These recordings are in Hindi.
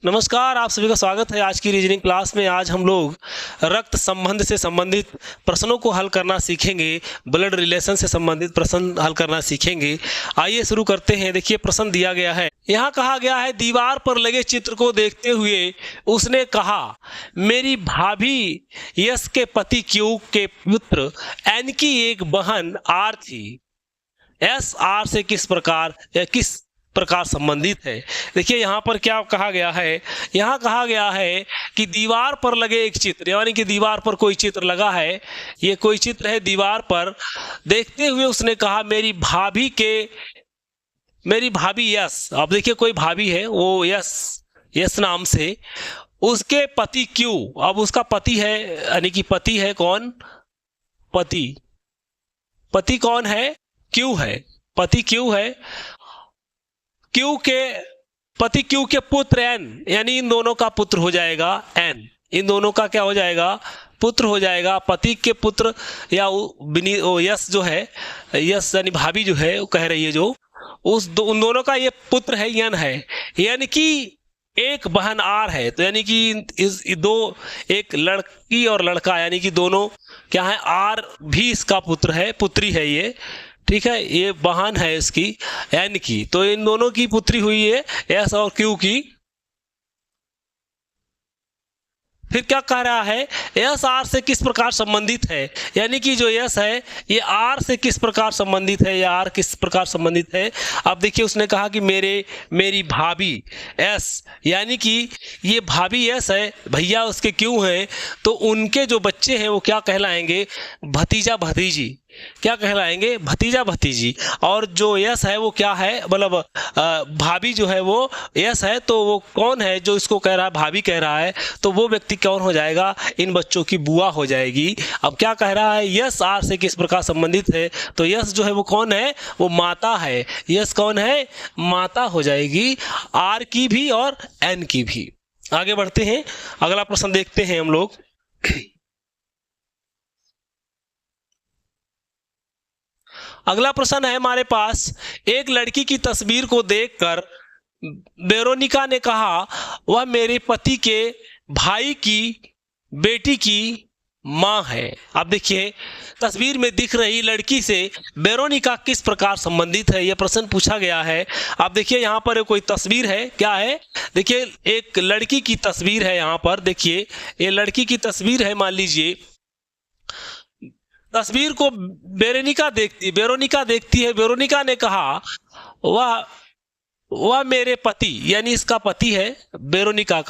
नमस्कार, आप सभी का स्वागत है आज की रीजनिंग क्लास में। आज हम लोग रक्त संबंध से संबंधित प्रश्नों को हल करना सीखेंगे, ब्लड रिलेशन से संबंधित प्रश्न हल करना सीखेंगे। आइए शुरू करते हैं। देखिए प्रश्न दिया गया है, यहाँ कहा गया है दीवार पर लगे चित्र को देखते हुए उसने कहा मेरी भाभी यश के पति क्यू के पुत्र एन की एक बहन आर थी। एस आर से किस प्रकार संबंधित है। देखिए यहाँ पर क्या कहा गया है, यहाँ कहा गया है कि दीवार पर लगे एक चित्र, यानी कि दीवार पर कोई चित्र लगा है, ये कोई चित्र है दीवार पर। देखते हुए उसने कहा मेरी भाभी यस। अब देखिए कोई भाभी है, वो यस नाम से, उसके पति क्यू। अब उसका पति है, यानी कि पति है कौन, पति कौन है, क्यू है, पति क्यू है। पति क्यू के पुत्र एन, यानी इन दोनों का पुत्र हो जाएगा एन। इन दोनों का क्या हो जाएगा, पुत्र हो जाएगा। पति के पुत्र या यस जो है, यस यानी भाभी जो है वो कह रही है, जो उन दोनों का ये पुत्र है एन है, यानी कि एक बहन आर है। तो यानी कि एक लड़की और लड़का, यानी कि दोनों क्या है, आर भी इसका पुत्र है, पुत्री है ये, ठीक है। ये बहन है इसकी एन की, तो इन दोनों की पुत्री हुई है एस और क्यू की। फिर क्या कह रहा है, एस आर से किस प्रकार संबंधित है, यानी कि जो एस है ये आर से किस प्रकार संबंधित है, या आर किस प्रकार संबंधित है। अब देखिए उसने कहा कि मेरी भाभी एस, यानी कि ये भाभी एस है, भैया उसके क्यों हैं, तो उनके जो बच्चे हैं वो क्या कहलाएंगे, भतीजा भतीजी। क्या कहलाएंगे, भतीजा भतीजी। और जो यस है वो क्या है, मतलब भाभी जो है वो यस है, तो वो कौन है जो इसको कह रहा है, भाभी कह रहा है, तो वो व्यक्ति कौन हो जाएगा, इन बच्चों की बुआ हो जाएगी। अब क्या कह रहा है, यस आर से किस प्रकार संबंधित है, तो यस जो है वो कौन है, वो माता है। यस कौन है, माता हो जाएगी, आर की भी और एन की भी। आगे बढ़ते हैं, अगला प्रश्न देखते हैं हम लोग। अगला प्रश्न है हमारे पास, एक लड़की की तस्वीर को देखकर वेरोनिका ने कहा वह मेरे पति के भाई की बेटी की मां है। अब देखिए तस्वीर में दिख रही लड़की से वेरोनिका किस प्रकार संबंधित है, यह प्रश्न पूछा गया है। अब देखिए यहाँ पर कोई तस्वीर है, क्या है, देखिए एक लड़की की तस्वीर है यहाँ पर। देखिए ये लड़की की तस्वीर है, मान लीजिए तस्वीर को वेरोनिका देखती है। वेरोनिका ने कहा वह मेरे पति, यानी इसका पति है वेरोनिका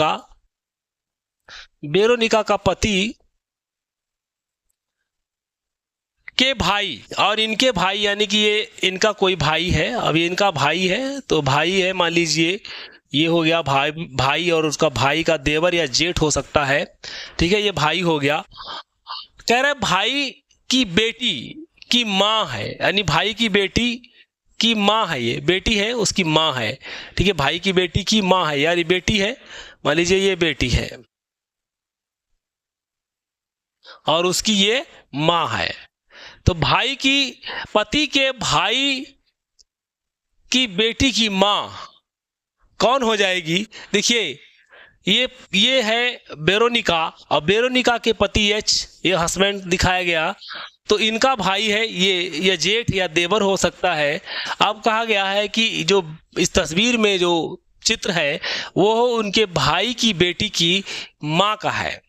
का पति के भाई, और इनके भाई, यानी कि ये इनका कोई भाई है। अब ये इनका भाई है, तो भाई है, मान लीजिए ये हो गया भाई और उसका भाई का देवर या जेठ हो सकता है, ठीक है, ये भाई हो गया। कह रहे भाई की बेटी की माँ है, यानी भाई की बेटी की माँ है, ये बेटी है उसकी माँ है, ठीक है, भाई की बेटी की माँ है, यार ये बेटी है, मान लीजिए ये बेटी है और उसकी ये माँ है। तो भाई की, पति के भाई की बेटी की माँ कौन हो जाएगी, देखिए ये है वेरोनिका, और वेरोनिका के पति एच, ये हस्बैंड दिखाया गया, तो इनका भाई है ये जेठ या देवर हो सकता है। अब कहा गया है कि जो इस तस्वीर में जो चित्र है वो उनके भाई की बेटी की माँ का है,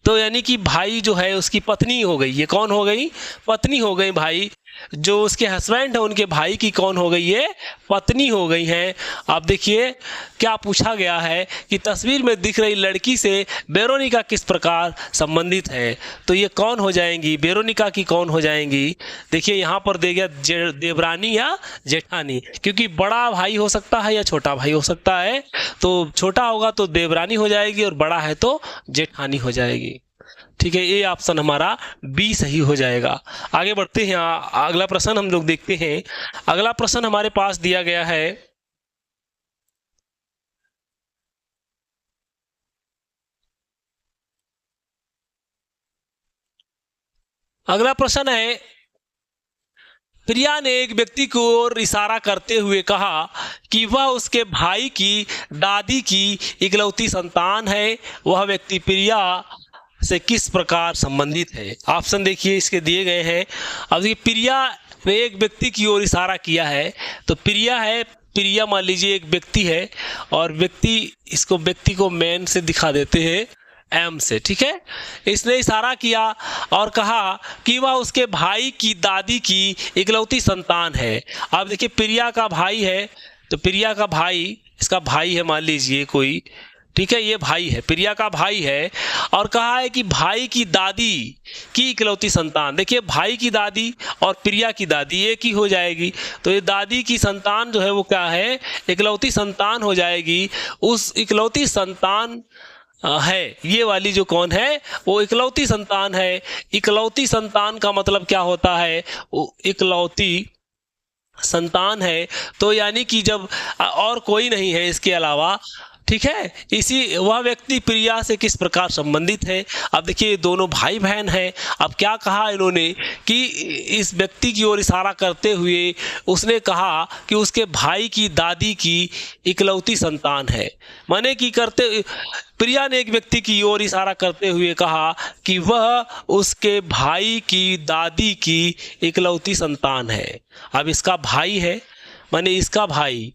तो यानी कि भाई जो है उसकी पत्नी हो गई। ये कौन हो गई, पत्नी हो गई। भाई जो उसके हस्बैंड है उनके भाई की कौन हो गई, ये पत्नी हो गई है। अब देखिए क्या पूछा गया है कि तस्वीर में दिख रही लड़की से वेरोनिका किस प्रकार संबंधित है, तो ये कौन हो जाएंगी, वेरोनिका की कौन हो जाएंगी। देखिए यहाँ पर दे गया देवरानी या जेठानी, क्योंकि बड़ा भाई हो सकता है या छोटा भाई हो सकता है, तो छोटा होगा तो देवरानी हो जाएगी और बड़ा है तो जेठानी हो जाएगी, ठीक है। ये ऑप्शन हमारा बी सही हो जाएगा। आगे बढ़ते हैं, अगला प्रश्न हम लोग देखते हैं। अगला प्रश्न हमारे पास दिया गया है, अगला प्रश्न है प्रिया ने एक व्यक्ति की ओर इशारा करते हुए कहा कि वह उसके भाई की दादी की इकलौती संतान है। वह व्यक्ति प्रिया से किस प्रकार संबंधित है? ऑप्शन देखिए इसके दिए गए हैं। अब देखिए प्रिया ने एक व्यक्ति की ओर इशारा किया है, तो प्रिया है, प्रिया मान लीजिए एक व्यक्ति है और व्यक्ति को मैन से दिखा देते हैं एम से, ठीक है। इसने इशारा किया और कहा कि वह उसके भाई की दादी की इकलौती संतान है। अब देखिए प्रिया का भाई है, तो प्रिया का भाई, इसका भाई है मान लीजिए कोई, ठीक है, ये भाई है, प्रिया का भाई है, और कहा है कि भाई की दादी की इकलौती संतान। देखिए भाई की दादी और प्रिया की दादी एक ही हो जाएगी, तो ये दादी की संतान जो है वो क्या है, इकलौती संतान हो जाएगी। उस इकलौती संतान है ये वाली जो कौन है, वो इकलौती संतान है। इकलौती संतान का मतलब क्या होता है, वो इकलौती संतान है, तो यानी कि जब और कोई नहीं है इसके अलावा, ठीक है। इसी वह व्यक्ति प्रिया से किस प्रकार संबंधित है? अब देखिए दोनों भाई बहन हैं। अब क्या कहा इन्होंने कि इस व्यक्ति की ओर इशारा करते हुए उसने कहा कि उसके भाई की दादी की इकलौती संतान है। माने कि प्रिया ने एक व्यक्ति की ओर इशारा करते हुए कहा कि वह उसके भाई की दादी की इकलौती संतान है। अब इसका भाई है, माने इसका भाई,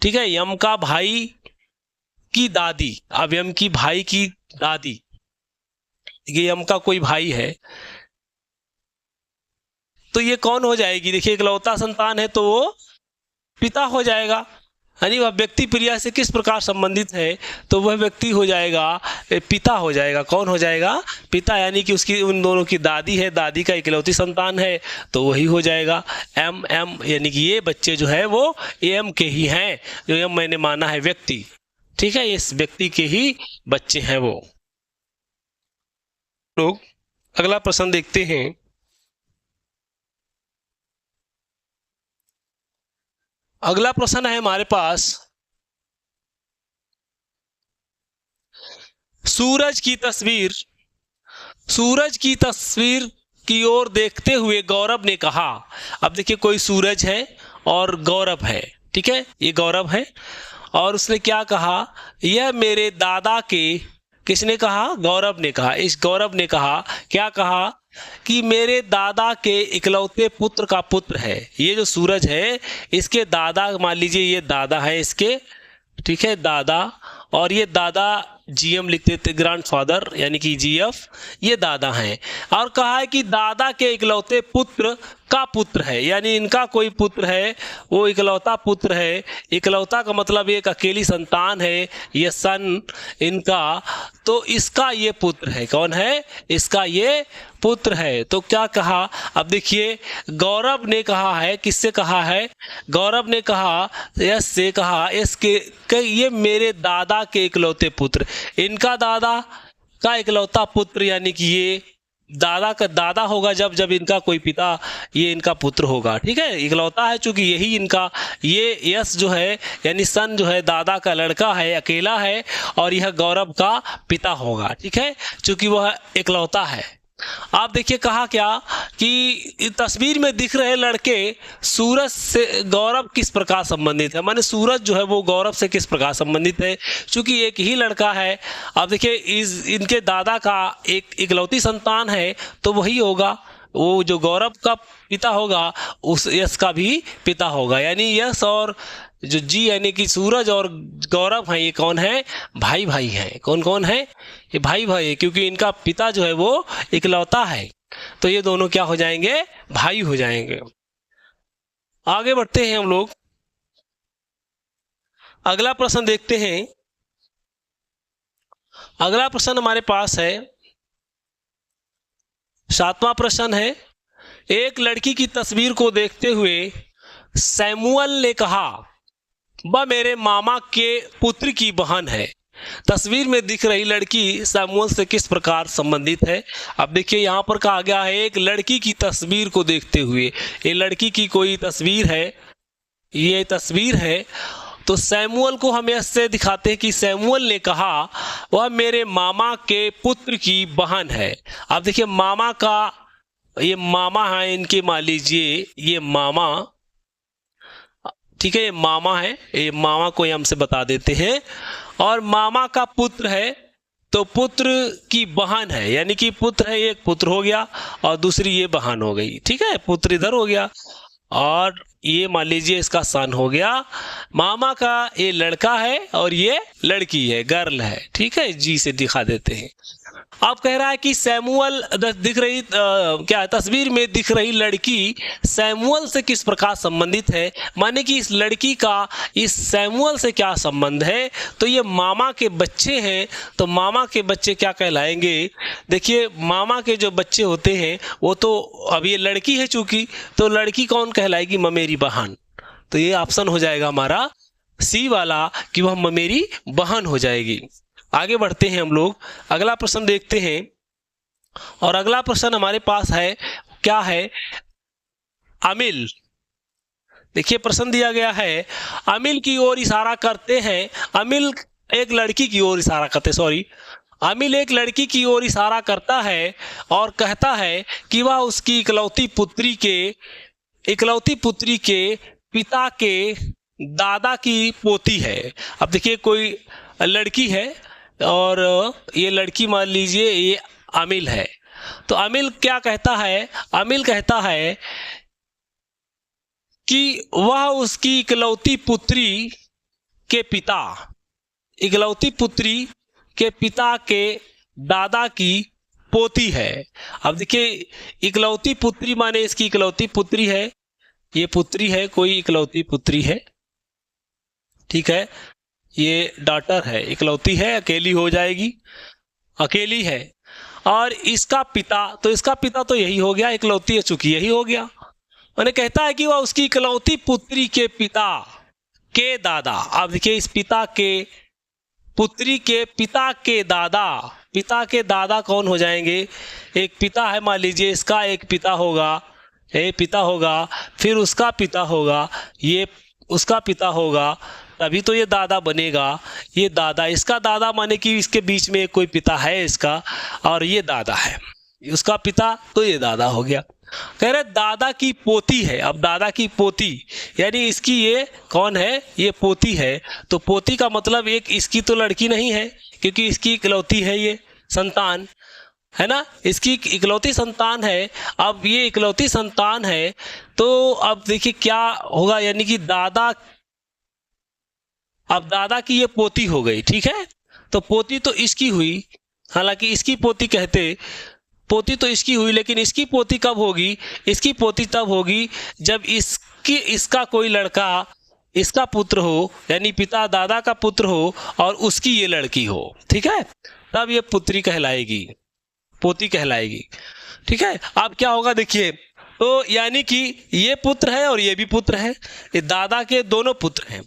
ठीक है, यम का भाई की दादी, अब यम की भाई की दादी, ये यम का कोई भाई है, तो ये कौन हो जाएगी? देखिए इकलौता संतान है तो वो पिता हो जाएगा, यानी वह व्यक्ति प्रिया से किस प्रकार संबंधित है, तो वह व्यक्ति हो जाएगा पिता हो जाएगा। कौन हो जाएगा? पिता, यानी कि उसकी उन दोनों की दादी है, दादी का इकलौती संतान है, तो वही हो जाएगा एम। यानी कि ये बच्चे जो है वो एम के ही हैं, जो एम मैंने माना है व्यक्ति, ठीक है, इस व्यक्ति के ही बच्चे हैं वो लोग। अगला प्रश्न देखते हैं। अगला प्रश्न है हमारे पास, सूरज की तस्वीर की ओर देखते हुए गौरव ने कहा। अब देखिए कोई सूरज है और गौरव है, ठीक है, ये गौरव है, और उसने क्या कहा, यह मेरे दादा के, किसने कहा? गौरव ने कहा। इस गौरव ने कहा, क्या कहा कि मेरे दादा के इकलौते पुत्र का पुत्र है। ये जो सूरज है इसके दादा, मान लीजिए ये दादा है इसके, ठीक है, दादा, और ये दादा जीएम लिखते थे, ग्रैंडफादर यानी कि जीएफ, ये दादा हैं, और कहा है कि दादा के इकलौते पुत्र का पुत्र है, यानी इनका कोई पुत्र है, वो इकलौता पुत्र है। इकलौता का मतलब एक अकेली संतान है, ये सन इनका, तो इसका ये पुत्र है। कौन है? इसका ये पुत्र है। तो क्या कहा? अब देखिए गौरव ने कहा है, किससे कहा है? गौरव ने कहा, यस से कहा, इसके ये मेरे दादा के इकलौते पुत्र, इनका दादा का इकलौता पुत्र, यानी कि ये दादा का दादा होगा जब इनका कोई पिता, ये इनका पुत्र होगा, ठीक है, इकलौता है चूंकि यही इनका, ये यश जो है यानी सन जो है दादा का लड़का है, अकेला है, और यह गौरव का पिता होगा, ठीक है, चूंकि वह इकलौता है। आप देखिए कहा क्या कि तस्वीर में दिख रहे लड़के सूरज से गौरव किस प्रकार संबंधित है, माने सूरज जो है वो गौरव से किस प्रकार संबंधित है, क्योंकि एक ही लड़का है। अब देखिए इनके दादा का एक इकलौती संतान है, तो वही होगा, वो जो गौरव का पिता होगा उस यश का भी पिता होगा, यानी यश और जो जी यानी कि सूरज और गौरव हैं, ये कौन है? भाई भाई हैं। कौन कौन है? ये भाई भाई है, क्योंकि इनका पिता जो है वो इकलौता है, तो ये दोनों क्या हो जाएंगे? भाई हो जाएंगे। आगे बढ़ते हैं हम लोग, अगला प्रश्न देखते हैं। अगला प्रश्न हमारे पास है 7वां प्रश्न है, एक लड़की की तस्वीर को देखते हुए सैमुअल ने कहा वह मेरे मामा के पुत्र की बहन है। तस्वीर में दिख रही लड़की सैमुअल से किस प्रकार संबंधित है? अब देखिए यहाँ पर कहा गया है एक लड़की की तस्वीर को देखते हुए, ये लड़की की कोई तस्वीर है, ये तस्वीर है, तो सैमुअल को हम ऐसे दिखाते हैं कि सैमुअल ने कहा वह मेरे मामा के पुत्र की बहन है। अब देखिए मामा का ये मामा है इनके, मान लीजिए ये मामा, ठीक है, ये मामा है, ये मामा को हमसे बता देते हैं। और मामा का पुत्र है, तो पुत्र की बहन है, यानी कि पुत्र है, एक पुत्र हो गया और दूसरी ये बहन हो गई, ठीक है, पुत्र इधर हो गया और ये मान लीजिए इसका सन हो गया। मामा का ये लड़का है और ये लड़की है, गर्ल है, ठीक है, जी से दिखा देते हैं। अब कह रहा है कि सैमुअल दिख रही क्या तस्वीर में दिख रही लड़की सैमुअल से किस प्रकार संबंधित है, माने कि इस लड़की का इस सैमुअल से क्या संबंध है। तो ये मामा के बच्चे हैं, तो मामा के बच्चे क्या कहलाएंगे। देखिए मामा के जो बच्चे होते हैं वो तो, अब ये लड़की है चूंकि, तो लड़की कौन कहलाएगी, ममेरी बहन। तो ये ऑप्शन हो जाएगा हमारा सी वाला कि वह ममेरी बहन हो जाएगी। आगे बढ़ते हैं हम लोग, अगला प्रश्न देखते हैं। और अगला प्रश्न हमारे पास है, क्या है, अमिल। देखिए प्रश्न दिया गया है, अमिल की ओर इशारा करते हैं, अमिल एक लड़की की ओर इशारा करते, सॉरी, अमिल एक लड़की की ओर इशारा करता है और कहता है कि वह उसकी इकलौती पुत्री के पिता के दादा की पोती है। अब देखिए कोई लड़की है और ये लड़की मान लीजिए ये अमिल है, तो अमिल क्या कहता है, अमिल कहता है कि वह उसकी इकलौती पुत्री के पिता के दादा की पोती है। अब देखिए इकलौती पुत्री माने इसकी इकलौती पुत्री है, ये पुत्री है, कोई इकलौती पुत्री है, ठीक है, ये डॉटर है, इकलौती है, अकेली हो जाएगी, अकेली है। और इसका पिता, तो इसका पिता तो यही हो गया, इकलौती है चूंकि यही हो गया। मैंने कहता है कि वह उसकी इकलौती पुत्री के पिता के दादा। अब देखिए इस पुत्री के पिता के दादा कौन हो जाएंगे, एक पिता है मान लीजिए इसका, एक पिता होगा, फिर उसका पिता होगा, ये उसका पिता होगा, तभी तो ये दादा बनेगा। ये दादा, इसका दादा माने कि इसके बीच में कोई पिता है इसका, और ये दादा है, उसका पिता, तो ये दादा हो गया। कह रहे दादा की पोती है। अब दादा की पोती यानी इसकी ये कौन है, ये पोती है। तो पोती का मतलब एक इसकी तो लड़की नहीं है, क्योंकि इसकी इकलौती है, ये संतान है ना, इसकी इकलौती संतान है। अब ये इकलौती संतान है, तो अब देखिए क्या होगा, यानी कि अब दादा की ये पोती हो गई, ठीक है, तो पोती तो इसकी हुई, हालांकि इसकी पोती कहते, पोती तो इसकी हुई, लेकिन इसकी पोती कब होगी, इसकी पोती तब होगी जब इसका कोई लड़का इसका पुत्र हो, यानी पिता दादा का पुत्र हो और उसकी ये लड़की हो, ठीक है, तब ये पुत्री कहलाएगी, पोती कहलाएगी, ठीक है। अब क्या होगा देखिए, तो यानी कि ये पुत्र है और ये भी पुत्र है, ये दादा के दोनों पुत्र हैं।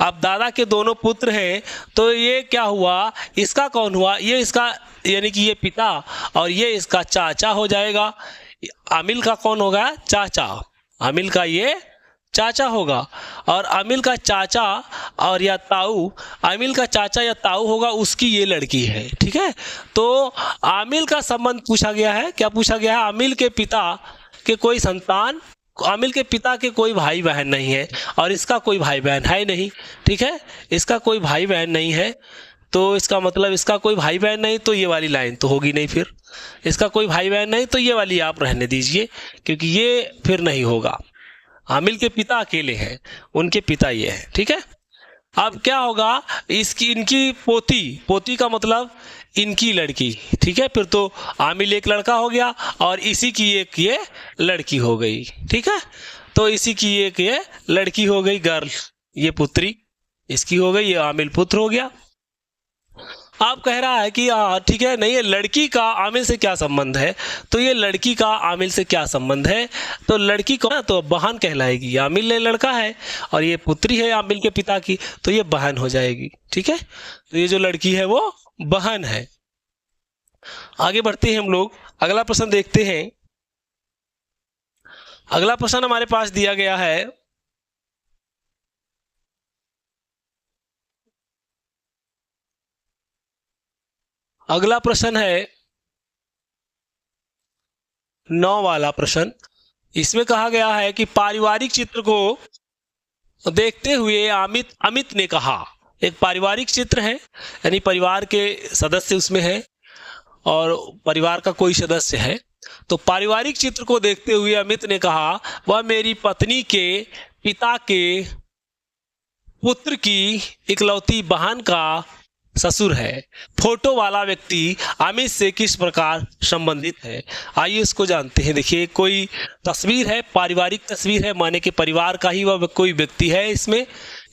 अब दादा के दोनों पुत्र हैं, तो ये क्या हुआ, इसका कौन हुआ, ये इसका यानी कि ये पिता और ये इसका चाचा हो जाएगा। अमिल का कौन होगा, चाचा, अमिल का ये चाचा होगा। और अमिल का चाचा और या ताऊ, अमिल का चाचा या ताऊ होगा, उसकी ये लड़की है, ठीक है। तो अमिल का संबंध पूछा गया है, क्या पूछा गया है, अमिल के पिता के कोई संतान, अमिल के पिता के कोई भाई बहन नहीं है और इसका कोई भाई बहन है नहीं, ठीक है, इसका कोई भाई बहन नहीं है, तो इसका मतलब इसका कोई भाई बहन नहीं, तो ये वाली लाइन तो होगी नहीं, फिर इसका कोई भाई बहन नहीं, तो ये वाली आप रहने दीजिए, क्योंकि ये फिर नहीं होगा। आमिल के पिता अकेले हैं, उनके पिता ये हैं, ठीक है। अब क्या होगा, इनकी पोती का मतलब इनकी लड़की, ठीक है, फिर तो आमिल एक लड़का हो गया और इसी की एक ये लड़की हो गई, ठीक है, तो इसी की एक ये लड़की हो गई, गर्ल, ये पुत्री इसकी हो गई, ये आमिल पुत्र हो गया। आप कह रहा है कि ठीक है, नहीं, ये लड़की का आमिल से क्या संबंध है, तो ये लड़की का आमिल से क्या संबंध है, तो लड़की को ना तो बहन कहलाएगी, आमिल लड़का है और ये पुत्री है आमिल के पिता की, तो ये बहन हो जाएगी, ठीक है, तो ये जो लड़की है वो बहन है। आगे बढ़ते हैं हम लोग, अगला प्रश्न देखते हैं। अगला प्रश्न हमारे पास दिया गया है, अगला प्रश्न है, 9 वाला प्रश्न, इसमें कहा गया है कि पारिवारिक चित्र को देखते हुए अमित ने कहा, एक पारिवारिक चित्र है यानी परिवार के सदस्य उसमें है और परिवार का कोई सदस्य है, तो पारिवारिक चित्र को देखते हुए अमित ने कहा वह मेरी पत्नी के पिता के पुत्र की इकलौती बहन का ससुर है। फोटो वाला व्यक्ति अमित से किस प्रकार संबंधित है, आइए इसको जानते हैं। देखिए कोई तस्वीर है, पारिवारिक तस्वीर है, माने कि परिवार का ही वह कोई व्यक्ति है इसमें,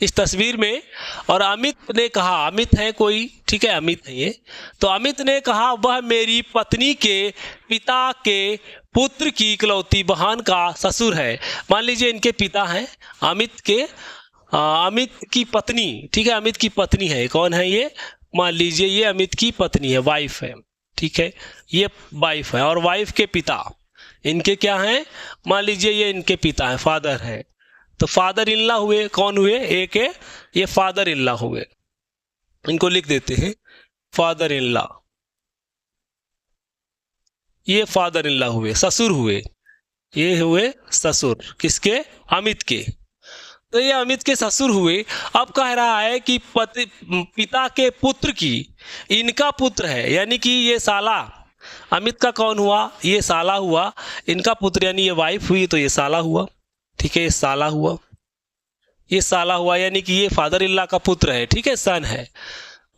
इस तस्वीर में। और अमित ने कहा, अमित है कोई, ठीक है, अमित है ये, तो अमित ने कहा वह मेरी पत्नी के पिता के पुत्र की इकलौती बहन का ससुर है। मान लीजिए इनके पिता हैं अमित की पत्नी, ठीक है, अमित की पत्नी है, कौन है ये, मान लीजिए ये अमित की पत्नी है, वाइफ है, ठीक है, ये वाइफ है, और वाइफ के पिता इनके क्या हैं, मान लीजिए ये इनके पिता हैं, फादर हैं, तो फादर इन लॉ हुए, कौन हुए, एक है ये फादर इन लॉ हुए, इनको लिख देते हैं फादर इन लॉ, ये फादर इन लॉ हुए, ससुर हुए, ये हुए ससुर किसके, अमित के, तो ये अमित के ससुर हुए। अब कह रहा है कि पिता के पुत्र की, इनका पुत्र है यानी कि ये साला, अमित का कौन हुआ, ये साला हुआ, इनका पुत्र यानी ये वाइफ हुई तो ये साला हुआ, ठीक है, ये साला हुआ, ये साला हुआ यानी कि ये फादर इन लॉ का पुत्र है, ठीक है, सन है।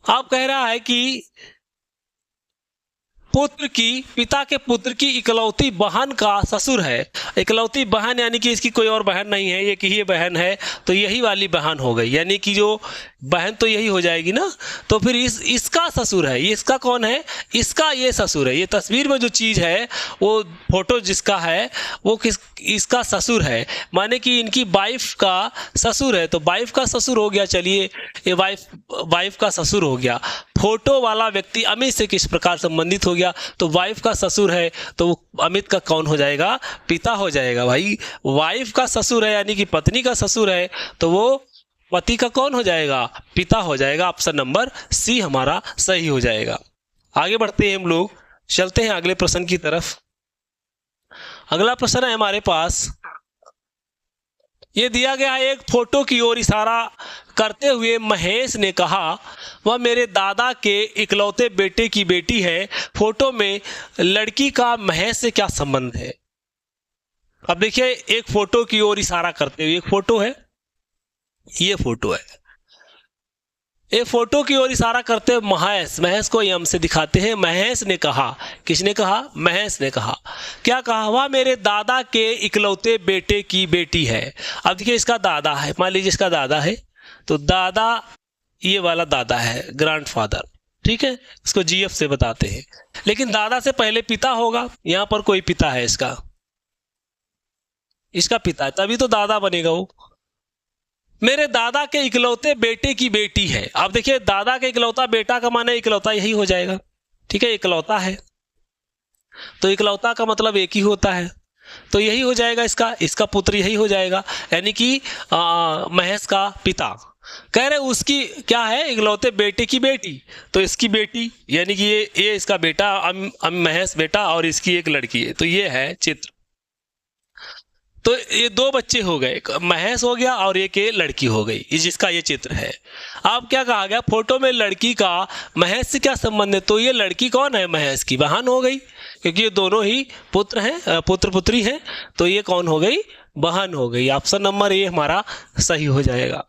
अब कह रहा है कि पुत्र की, पिता के पुत्र की इकलौती बहन का ससुर है। इकलौती बहन यानी कि इसकी कोई और बहन नहीं है, ये कि ये बहन है, तो यही वाली बहन हो गई, यानी कि जो बहन तो यही हो जाएगी ना, तो फिर इसका ससुर है, ये इसका कौन है, इसका ये ससुर है, ये तस्वीर में जो चीज़ है वो फोटो जिसका है वो इसका ससुर है, माने कि इनकी वाइफ का ससुर है, तो वाइफ का ससुर हो गया, चलिए ये वाइफ का ससुर हो गया। फोटो वाला व्यक्ति अमित से किस प्रकार संबंधित हो गया, तो वाइफ का ससुर है तो वो अमित का कौन हो जाएगा, पिता हो जाएगा। भाई वाइफ का ससुर है यानी कि पत्नी का ससुर है तो वो पति का कौन हो जाएगा, पिता हो जाएगा। ऑप्शन नंबर सी हमारा सही हो जाएगा। आगे बढ़ते हैं हम लोग, चलते हैं अगले प्रश्न की तरफ। अगला प्रश्न है हमारे पास, ये दिया गया है, एक फोटो की ओर इशारा करते हुए महेश ने कहा वह मेरे दादा के इकलौते बेटे की बेटी है। फोटो में लड़की का महेश से क्या संबंध है। अब देखिए एक फोटो की ओर इशारा करते हुए, एक फोटो है, ये फोटो है, एक फोटो की ओर इशारा करते हुए महेश को ये हमसे दिखाते हैं। महेश ने कहा, किसने कहा, महेश ने कहा, क्या कहा, वह मेरे दादा के इकलौते बेटे की बेटी है। अब देखिए इसका दादा है, मान लीजिए इसका दादा है, तो दादा ये वाला दादा है, ग्रैंडफादर, ठीक है, इसको जीएफ से बताते हैं, लेकिन दादा से पहले पिता होगा, यहाँ पर कोई पिता है, इसका पिता है, तभी तो दादा बनेगा वो। मेरे दादा के इकलौते बेटे की बेटी है। अब देखिए दादा के इकलौता बेटा का माने इकलौता यही हो जाएगा, ठीक है, इकलौता है तो इकलौता का मतलब एक ही होता है, तो यही हो जाएगा, इसका पुत्र यही हो जाएगा, यानी कि महेश का पिता। कह रहे उसकी क्या है, इकलौते बेटे की बेटी, तो इसकी बेटी यानी कि ये इसका बेटा, महेश बेटा, और इसकी एक लड़की है, तो ये है चित्र। तो ये दो बच्चे हो गए, महेश हो गया और एक ये लड़की हो गई, जिसका ये चित्र है। अब क्या कहा गया, फोटो में लड़की का महेश से क्या संबंध है, तो ये लड़की कौन है, महेश की बहन हो गई, क्योंकि ये दोनों ही पुत्र हैं, पुत्र पुत्री हैं, तो ये कौन हो गई, बहन हो गई। ऑप्शन नंबर ए हमारा सही हो जाएगा।